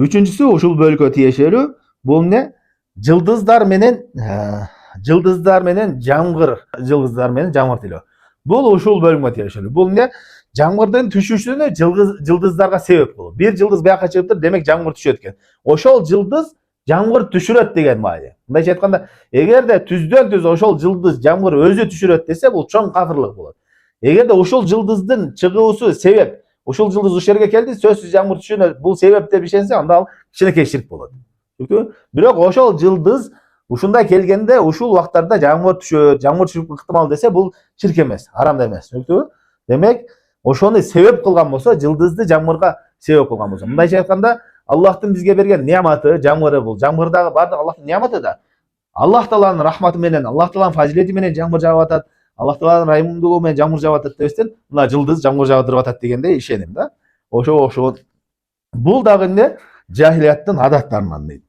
Üçüncüsü ушул бөлгө тиешелүү бул эмне? Жылдыздар менен жамгыр тилөө. Бул ушул бөлгөгө тиешелүү. Бул эмне? Жамгырдын түшүшүнө жылдыздарга себеп болот. Бир жылдыз бияка чыгыптыр, демек жамгыр түшөт экен. Ошол жылдыз жамгыр түшүрөт деген маани. Мындайча айтканда, эгерде түздөн түз ошол жылдыз жамгыр өзү түшүрөт десе, бул чоң кафырлык болот. Эгерде ошол жылдыздын чыгуусу себеп, ошол жылдыз ушул жерге келди, сөзсүз жамгыр түшүүнө бул себеп деп ишенсе, анда ал кичинекей ширк болот. Бирок ошол жылдыз ушундай келгенде ушул убактарда жамгыр түшөт, жамгыр түшүп ыктымал десе, бул ширк эмес, харам эмес. Демек, ошону себеп кылган болсо, жылдызды жамгырга себеп кылган болсо, мындайча айтканда, Аллахтын бизге берген нематы, жамгыры бул. Жамгырдагы бардык Аллахтын нематы да. Аллах Тааланын рахматы менен, Аллах Тааланын фазилети менен жамгыр жаап атат. Аллах Тааланын райымдуулугу менен жамгыр жаап атат дебестен, мына жылдыз жамгыр жаадырып атат дегенде ишенем да. Ошо бул дагы эмне? Жахилияттын адаттарынан дейт.